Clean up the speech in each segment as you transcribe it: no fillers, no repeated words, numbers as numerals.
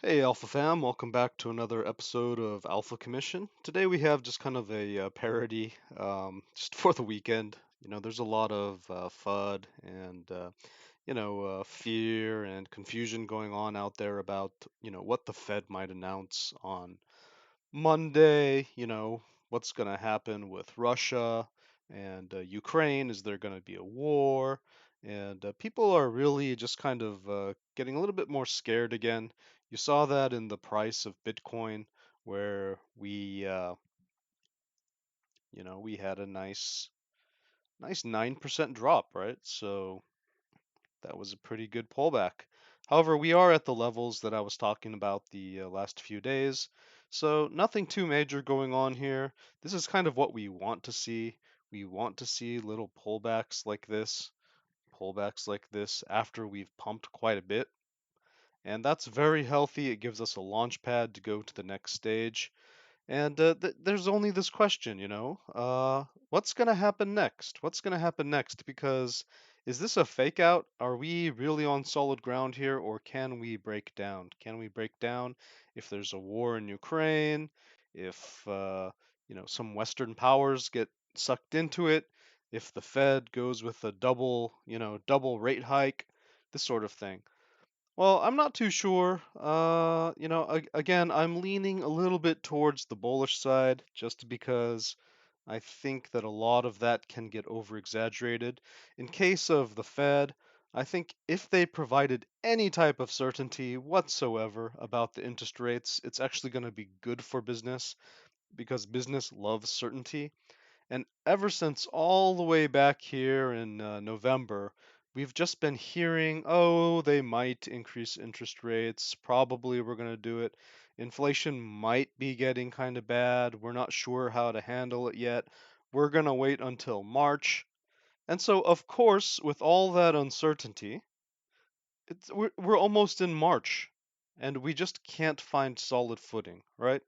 Hey Alpha Fam, welcome back to another episode of Alpha Commission. Today we have just kind of a parody just for the weekend. There's a lot of FUD and fear and confusion going on out there about what the Fed might announce on Monday. What's going to happen with Russia and Ukraine. Is there going to be a war? And people are really just kind of getting a little bit more scared again. You saw that in the price of Bitcoin, where we had a nice 9% drop, right? So that was a pretty good pullback. However, we are at the levels that I was talking about the last few days, so nothing too major going on here. This is kind of what we want to see. We want to see little pullbacks like this after we've pumped quite a bit. And that's very healthy. It gives us a launch pad to go to the next stage. And there's only this question, what's going to happen next? What's going to happen next? Because is this a fake out? Are we really on solid ground here, or can we break down? Can we break down if there's a war in Ukraine, if some Western powers get sucked into it, if the Fed goes with a double rate hike, this sort of thing? Well, I'm not too sure. Again, I'm leaning a little bit towards the bullish side just because I think that a lot of that can get over exaggerated. In case of the Fed, I think if they provided any type of certainty whatsoever about the interest rates, it's actually going to be good for business because business loves certainty. And ever since all the way back here in November, we've just been hearing, oh, they might increase interest rates. Probably we're going to do it. Inflation might be getting kind of bad. We're not sure how to handle it yet. We're going to wait until March. And so, of course, with all that uncertainty, we're almost in March and we just can't find solid footing, right?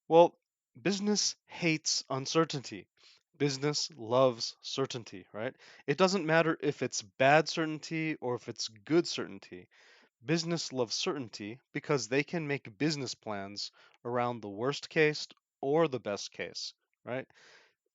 Well, business hates uncertainty. Business loves certainty, right? It doesn't matter if it's bad certainty or if it's good certainty. Business loves certainty because they can make business plans around the worst case or the best case, right?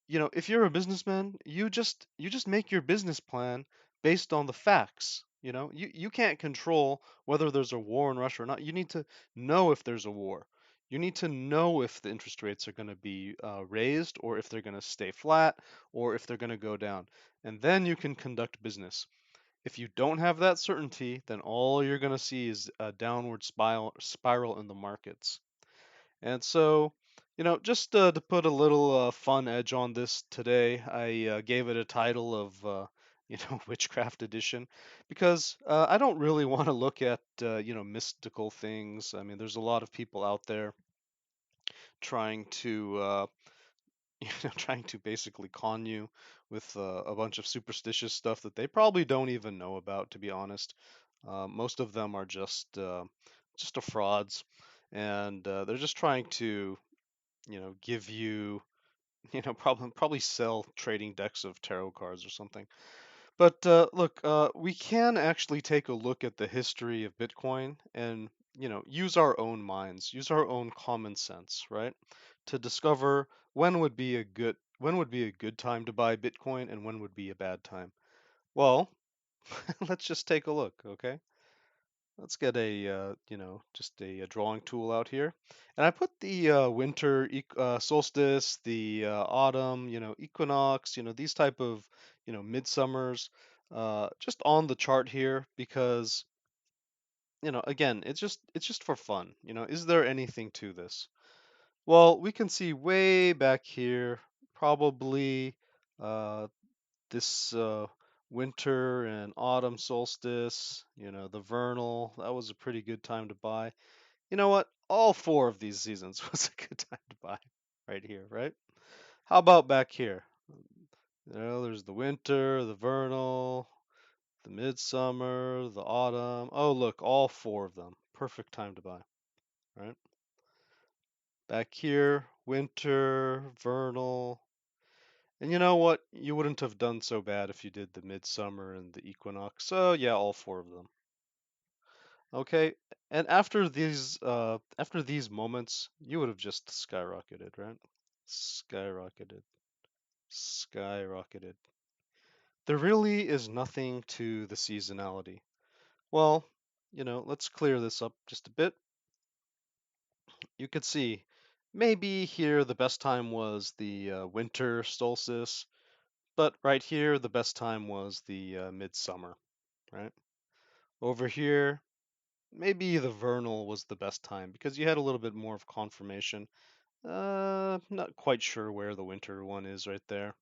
If you're a businessman, you just make your business plan based on the facts. You can't control whether there's a war in Russia or not. You need to know if there's a war. You need to know if the interest rates are going to be raised or if they're going to stay flat or if they're going to go down. And then you can conduct business. If you don't have that certainty, then all you're going to see is a downward spiral in the markets. And so, just to put a little fun edge on this today, I gave it a title of, Witchcraft Edition, because I don't really want to look at, mystical things. I mean, there's a lot of people out there trying to, trying to basically con you with a bunch of superstitious stuff that they probably don't even know about, to be honest. Most of them are just a frauds, and they're just trying to give you, probably sell trading decks of tarot cards or something. But look, we can actually take a look at the history of Bitcoin and, use our own minds, use our own common sense, right? To discover when would be a good time to buy Bitcoin and when would be a bad time. Well, let's just take a look, okay? Let's get just a drawing tool out here. And I put the winter solstice, the autumn, equinox, these type of, midsummers, just on the chart here because, again, it's just for fun. Is there anything to this? Well, we can see way back here, probably uh, this winter and autumn solstice, the vernal, that was a pretty good time to buy. You know what? All four of these seasons was a good time to buy right here, right? How about back here? There's the winter, the vernal, the midsummer, the autumn. Oh, look, all four of them. Perfect time to buy, right? Back here, winter, vernal. And you know what? You wouldn't have done so bad if you did the midsummer and the equinox. So, yeah, all four of them. Okay, and after these moments, you would have just skyrocketed, right? Skyrocketed, skyrocketed. There really is nothing to the seasonality. Well, let's clear this up just a bit. You could see maybe here the best time was the winter solstice, but right here the best time was the midsummer, right? Over here, maybe the vernal was the best time because you had a little bit more of confirmation. Not quite sure where the winter one is right there.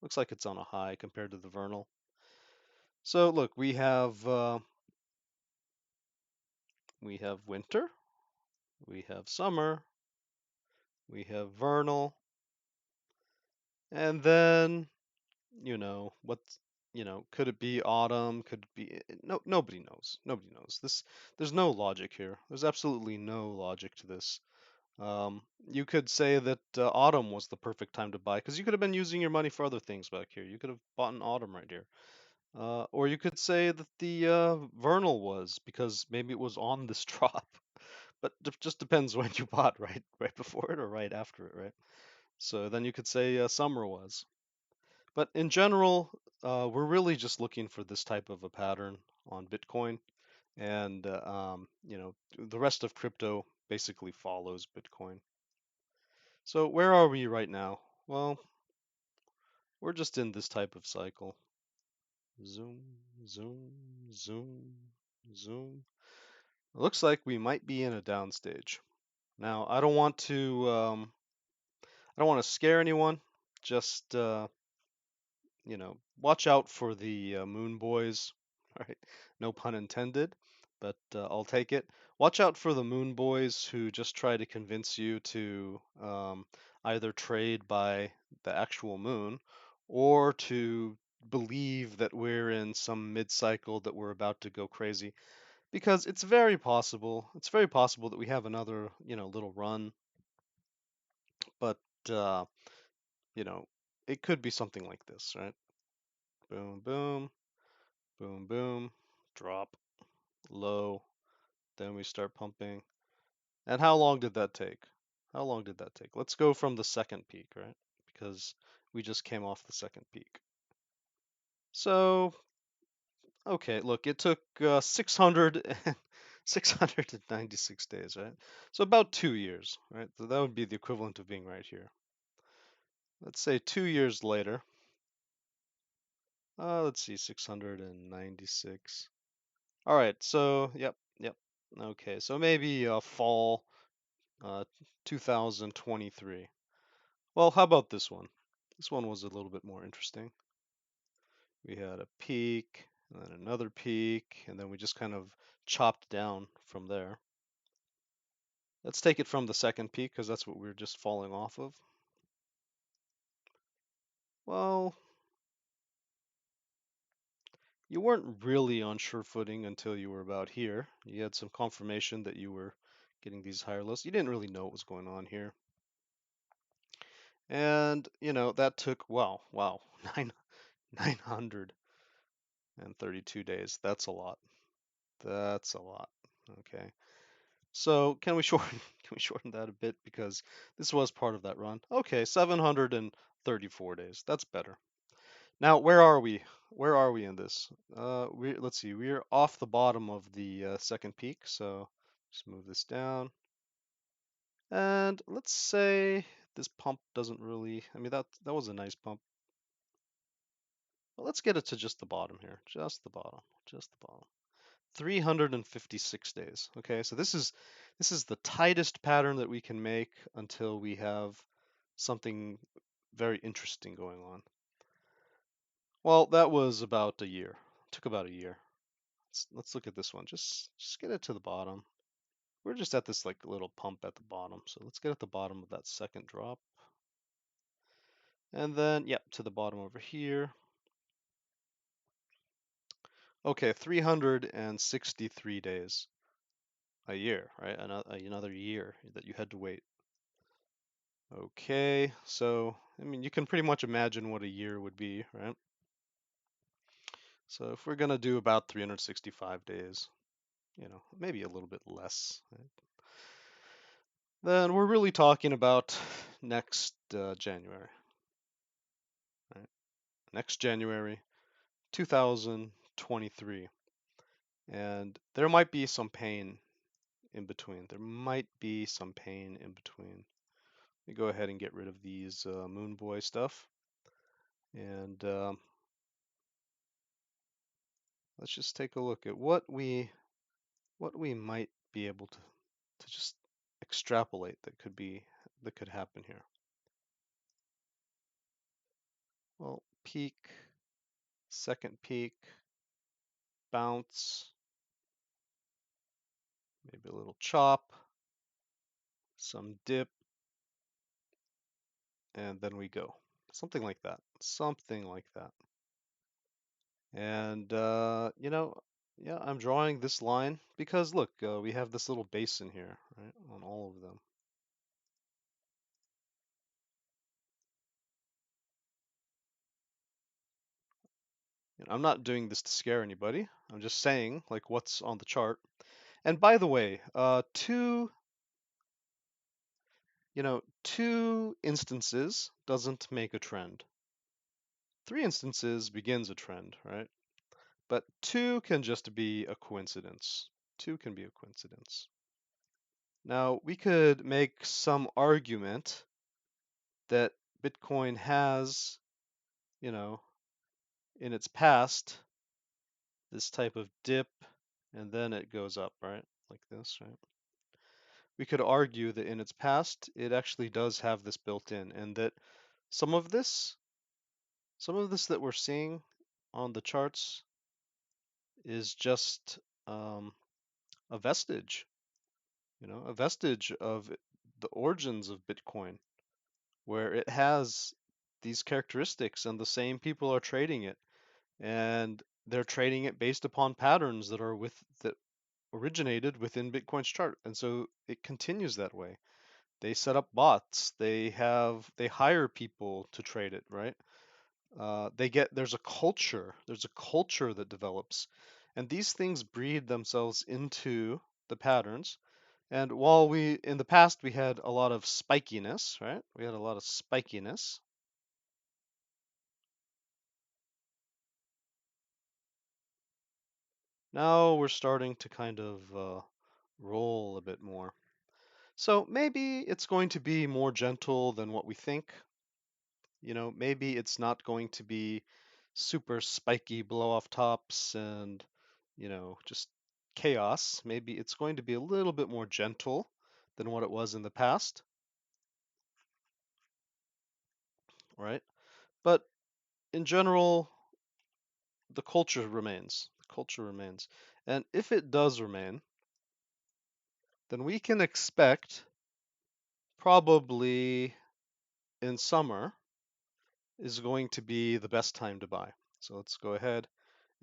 Looks like it's on a high compared to the vernal. So look, we have winter, we have summer, we have vernal, and then what could it be autumn? Could it be no? Nobody knows. Nobody knows. There's no logic here. There's absolutely no logic to this. You could say that autumn was the perfect time to buy because you could have been using your money for other things back here. You could have bought an autumn right here. Or you could say that the vernal was because maybe it was on this drop. But it just depends when you bought, right? Right before it or right after it, right? So then you could say summer was. But in general, we're really just looking for this type of a pattern on Bitcoin, and the rest of crypto basically follows Bitcoin. So where are we right now? Well, we're just in this type of cycle. Zoom, zoom, zoom, zoom. It looks like we might be in a downstage. Now, I don't want to scare anyone. Just watch out for the Moonboys. Right? No pun intended, but I'll take it. Watch out for the Moonboys who just try to convince you to either trade by the actual moon or to believe that we're in some mid-cycle that we're about to go crazy. Because it's very possible that we have another, little run, but uh, you know, it could be something like this, right? Boom, boom, boom, boom, drop, low, then we start pumping. And how long did that take? How long did that take? Let's go from the second peak, right? Because we just came off the second peak. So, okay, look, it took 696 days, right? So about 2 years, right? So that would be the equivalent of being right here. Let's say 2 years later. Let's see, 696. All right, so yep, yep. Okay, so maybe fall uh, 2023. Well, how about this one? This one was a little bit more interesting. We had a peak, and then another peak, and then we just kind of chopped down from there. Let's take it from the second peak because that's what we are just falling off of. Well, you weren't really on sure footing until you were about here. You had some confirmation that you were getting these higher lows. You didn't really know what was going on here. And, that took, wow, 932 days. That's a lot. That's a lot. Okay. So can we shorten can we shorten that a bit because this was part of that run? Okay, 734 days. That's better. Now, where are we? Where are we in this? Let's see. We're off the bottom of the second peak, so just move this down. And let's say this pump doesn't really. I mean, that was a nice pump. Well, let's get it to just the bottom here. Just the bottom. Just the bottom. 356 days. Okay, so this is the tightest pattern that we can make until we have something very interesting going on. Well, that was about a year. Took about a year. Let's look at this one. Just get it to the bottom. We're just at this like little pump at the bottom. So let's get at the bottom of that second drop. And then, yep, to the bottom over here. Okay, 363 days. A year, right? Another year that you had to wait. Okay, so I mean, you can pretty much imagine what a year would be, right? So if we're gonna do about 365 days, maybe a little bit less, right? Then we're really talking about next January, right? Next January 2023. And there might be some pain in between. There might be some pain in between. Let me go ahead and get rid of these Moonboy stuff. And let's just take a look at what we might be able to just extrapolate that could happen here. Well, peak, second peak, bounce, maybe a little chop, some dip, and then we go. Something like that. Something like that. And yeah, I'm drawing this line because look, we have this little basin here, right, on all of them. I'm not doing this to scare anybody. I'm just saying like what's on the chart. And by the way, two instances doesn't make a trend. 3 instances begins a trend, right? But two can just be a coincidence. Two can be a coincidence. Now, we could make some argument that Bitcoin has, you know, in its past, this type of dip, and then it goes up, right? Like this, right? We could argue that in its past, it actually does have this built in, and that some of this, some of this that we're seeing on the charts is just a vestige, a vestige of the origins of Bitcoin, where it has these characteristics and the same people are trading it, and they're trading it based upon patterns that originated within Bitcoin's chart, and so it continues that way. They set up bots. They hire people to trade it, right? There's a culture that develops, and these things breed themselves into the patterns. And while in the past we had a lot of spikiness, right? We had a lot of spikiness. Now we're starting to kind of roll a bit more. So maybe it's going to be more gentle than what we think. Maybe it's not going to be super spiky blow off tops and, just chaos. Maybe it's going to be a little bit more gentle than what it was in the past, right? But in general, the culture remains. The culture remains. And if it does remain, then we can expect probably in summer is going to be the best time to buy. So let's go ahead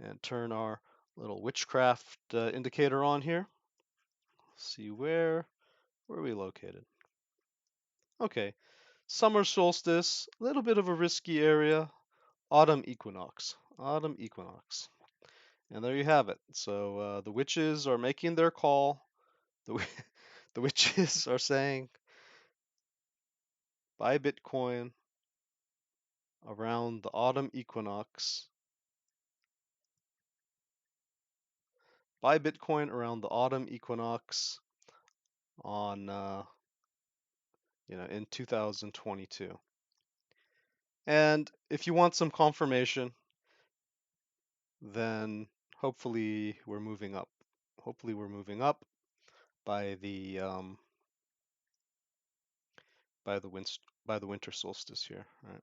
and turn our little witchcraft indicator on here. See where are we located? Okay, summer solstice, a little bit of a risky area. Autumn equinox, autumn equinox, and there you have it. So the witches are making their call. The the witches are saying buy Bitcoin around the autumn equinox. Buy Bitcoin around the autumn equinox on in 2022. And if you want some confirmation, then hopefully we're moving up. Hopefully we're moving up by the by the winter solstice here, right?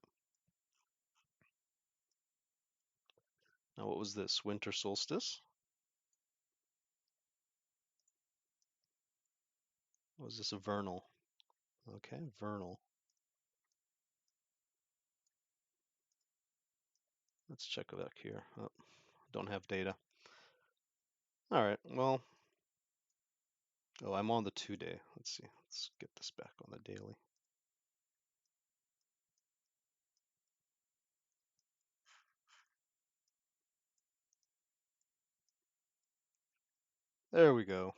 Now what was this? Winter solstice? What was this? A vernal? Okay, vernal. Let's check back here. Oh, don't have data. All right, well, oh, I'm on the 2-day. Let's see. Let's get this back on the daily. There we go.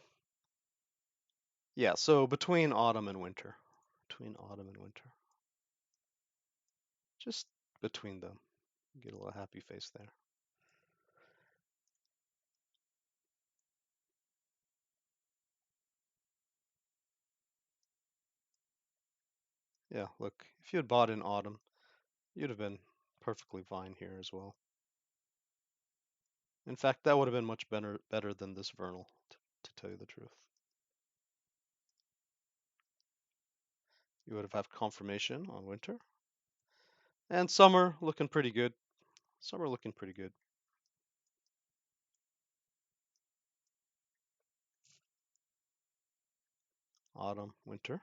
Yeah, so between autumn and winter. Between autumn and winter. Just between them. Get a little happy face there. Yeah, look, if you had bought in autumn, you'd have been perfectly fine here as well. In fact, that would have been much better than this vernal, to tell you the truth. You would have had confirmation on winter. And summer looking pretty good. Summer looking pretty good. Autumn, winter.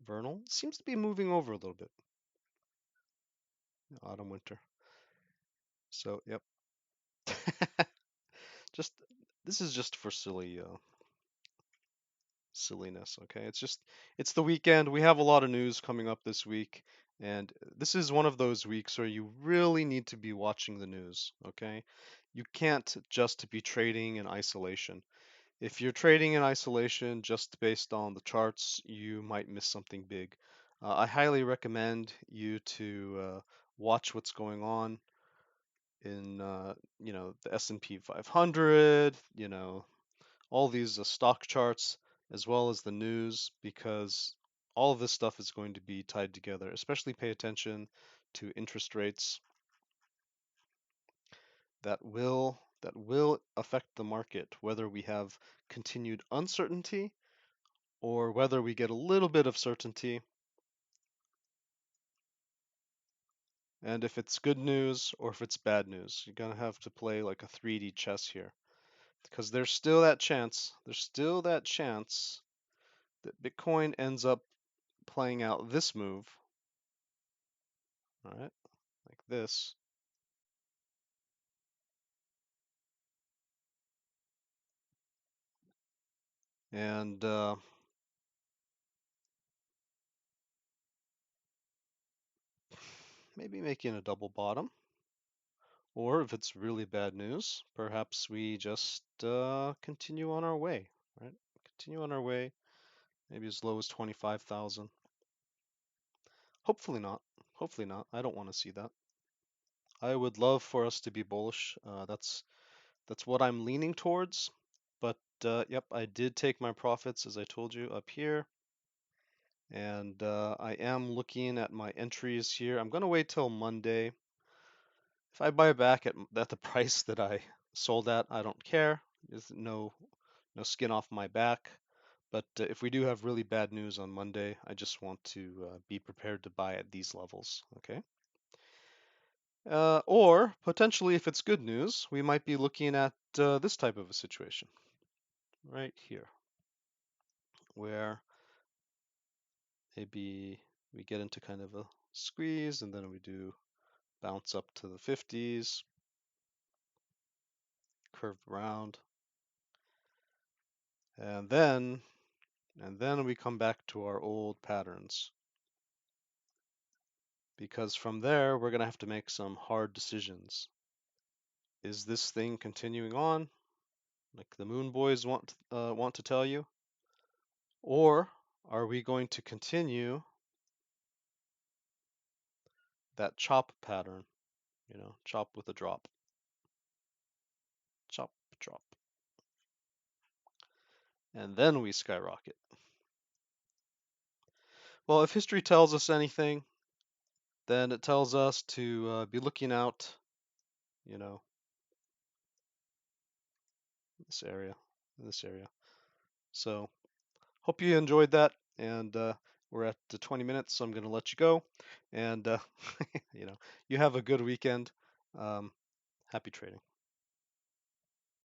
Vernal seems to be moving over a little bit. Autumn, winter. So, yep. Just this is just for silliness, okay? It's the weekend. We have a lot of news coming up this week, and this is one of those weeks where you really need to be watching the news, okay? You can't just be trading in isolation. If you're trading in isolation just based on the charts, you might miss something big. I highly recommend you to watch what's going on in the S&P 500, all these stock charts as well as the news, because all of this stuff is going to be tied together. Especially pay attention to interest rates that will affect the market, whether we have continued uncertainty or whether we get a little bit of certainty. And if it's good news or if it's bad news, you're gonna have to play like a 3D chess here, because there's still that chance that Bitcoin ends up playing out this move, all right, like this, and maybe making a double bottom. Or if it's really bad news, perhaps we just continue on our way, right? Continue on our way, maybe as low as 25,000. Hopefully not. Hopefully not. I don't want to see that. I would love for us to be bullish. That's what I'm leaning towards. But yep, I did take my profits as I told you up here, and I am looking at my entries here. I'm gonna wait till Monday. If I buy back at the price that I sold at, I don't care. There's no skin off my back. But if we do have really bad news on Monday, I just want to be prepared to buy at these levels. Okay. Or potentially, if it's good news, we might be looking at this type of a situation right here, where maybe we get into kind of a squeeze and then we do bounce up to the 50s, curve around, and then we come back to our old patterns. Because from there, we're going to have to make some hard decisions. Is this thing continuing on, like the Moonboys want to tell you? Or are we going to continue that chop pattern? Chop with a drop. Chop, drop. And then we skyrocket. Well, if history tells us anything, then it tells us to be looking out, in this area, in this area. So, hope you enjoyed that, and we're at the 20 minutes, so I'm going to let you go. And you have a good weekend. Happy trading.